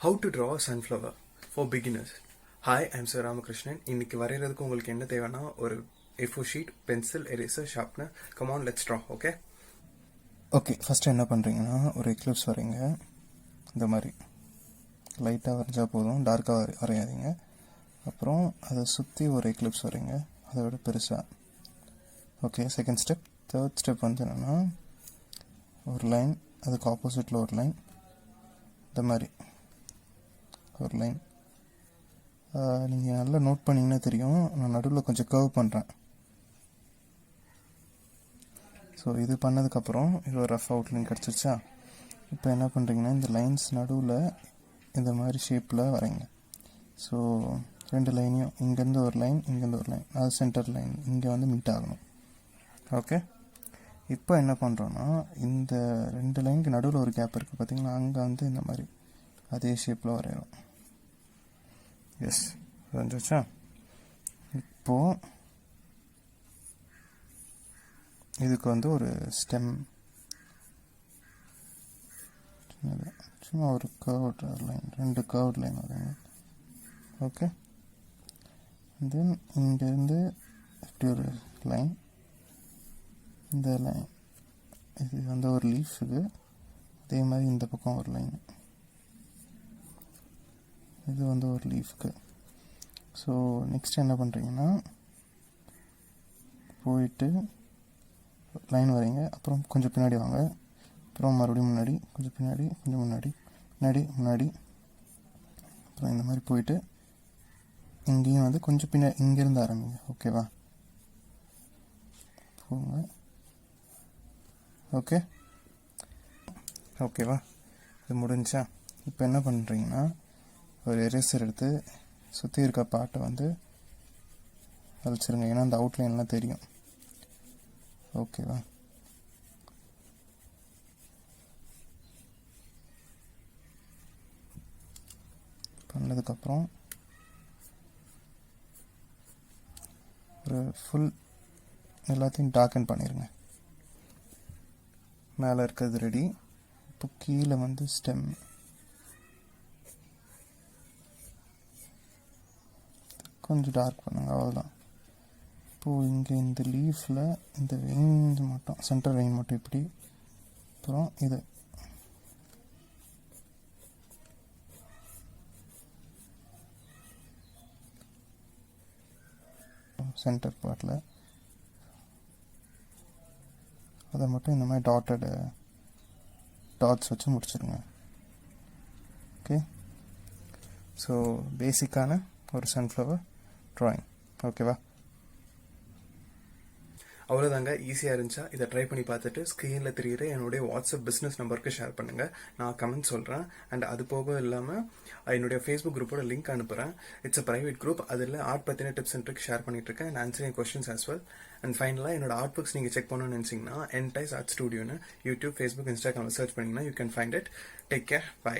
How to draw a sunflower for beginners. Hi, I'm Sivaramakrishnan. இன்னைக்கு வரையறதுக்கு உங்களுக்கு என்ன தேவைன்னா ஒரு A4 sheet, pencil, eraser, sharpener. Come on, let's draw, okay? Okay, first என்ன பண்ணுறீங்கன்னா ஒரு எக்லிப்ஸ் வரைங்க. இந்த மாதிரி லைட்டாக வரைஞ்சா போதும், டார்க்காக வரையாதீங்க. அப்புறம் அதை சுற்றி ஒரு எக்லிப்ஸ் வரைங்க, அதை விட பெருசாக. Okay, second step. Third step வந்து என்னென்னா ஒரு லைன், அதுக்கு ஆப்போசிட்டில் ஒரு லைன், இந்த மாதிரி ஒரு லைன். நீங்கள் நல்லா நோட் பண்ணிங்கன்னா தெரியும், நான் நடுவில் கொஞ்சம் கர்வ் பண்ணுறேன். ஸோ இது பண்ணதுக்கப்புறம் இது ஒரு ரஃப் அவுட்லைன் கிடச்சிருச்சா. இப்போ என்ன பண்ணுறீங்கன்னா இந்த லைன்ஸ் நடுவில் இந்த மாதிரி ஷேப்பில் வரைங்க. ஸோ ரெண்டு லைனையும் இங்கேருந்து ஒரு லைன், இங்கேருந்து ஒரு லைன், அது சென்டர் லைன் இங்கே வந்து மீட் ஆகணும். ஓகே, இப்போ என்ன பண்ணுறோன்னா இந்த ரெண்டு லைனுக்கு நடுவில் ஒரு கேப் இருக்குது பார்த்தீங்களா, அங்கே வந்து இந்த மாதிரி அதே ஷேப்பில் வரைகிறோம். எஸ், வந்துச்சா. இப்போது இதுக்கு வந்து ஒரு ஸ்டெம், சும்மா ஒரு கர்வ்ட் லைன், ரெண்டு கர்வ்ட் லைன் வரைங்க. ஓகே, தென் இங்கேருந்து இப்படி ஒரு லைன், இந்த லைன் இது வந்து ஒரு லீஃபுக்கு, அதே மாதிரி இந்த பக்கம் ஒரு லைன், இது வந்து ஒரு லீஃப்க்கு. ஸோ நெக்ஸ்ட் என்ன பண்ணுறீங்கன்னா போயிட்டு லைன் வரைங்க, அப்புறம் கொஞ்சம் பின்னாடி வாங்க, அப்புறம் மறுபடியும் முன்னாடி, கொஞ்சம் பின்னாடி, கொஞ்சம் முன்னாடி, முன்னாடி முன்னாடி, அப்புறம் இந்த மாதிரி போயிட்டு இங்கேயும் வந்து கொஞ்சம் பின்னாடி, இங்கேருந்து ஆரம்பிங்க. ஓகேவா, போங்க. ஓகேவா, இது முடிஞ்சா. இப்போ என்ன பண்ணுறீங்கன்னா ஒரு எரேசர் எடுத்து சுற்றி இருக்க பாட்டை வந்து அழிச்சிருங்க, ஏன்னா அந்த அவுட்லைன்லாம் தெரியும். ஓகேவா, பண்ணதுக்கப்புறம் ஒரு ஃபுல் எல்லாத்தையும் டார்க்கன் பண்ணிடுங்க. மேலே இருக்கிறது ரெடி. இப்போ கீழே வந்து ஸ்டெம், கொஞ்சம் டார்க் பண்ணுங்க, அவ்வளோதான். இப்போது இங்கே இந்த லீஃபில் இந்த வெயின் மட்டும், சென்டர் வெயின் மட்டும் இப்படி, அப்புறம் இது சென்டர் பார்ட்டில் அதை மட்டும் இந்த மாதிரி டாட்ஸ் வச்சு முடிச்சிடுங்க. ஓகே, ஸோ பேசிக்கான ஒரு சன்ஃப்ளவர் ட்ராயிங். ஓகேவா, அவ்வளோதாங்க, ஈஸியாக இருந்துச்சா? இதை ட்ரை பண்ணி பார்த்துட்டு ஸ்க்ரீனில் தெரியுற என்னுடைய வாட்ஸ்அப் பிஸ்னஸ் நம்பருக்கு ஷேர் பண்ணுங்கள், நான் கமெண்ட் சொல்கிறேன். அண்ட் அது போக இல்லாமல் என்னுடைய ஃபேஸ்புக் குரூப்போட லிங்க் அனுப்புகிறேன். இட்ஸ் அ ப்ரைவேட் குரூப், அதில் ஆர்ட் பற்றின டிப்ஸ் அண்ட் ட்ரிக்ஸ் ஷேர் பண்ணிட்டுருக்கேன் and answering questions as well. And ஃபைனலாக என்னோட ஆர்ட் புக்ஸ் நீங்கள் செக் பண்ணணும்னு நினச்சிங்கன்னா என்டைஸ் ஆர்ட் ஸ்டுடியோன்னு யூடியூப், ஃபேஸ்புக், இன்ஸ்டாகிராமில் சர்ச் பண்ணிங்கன்னா you can find it. Take care, by.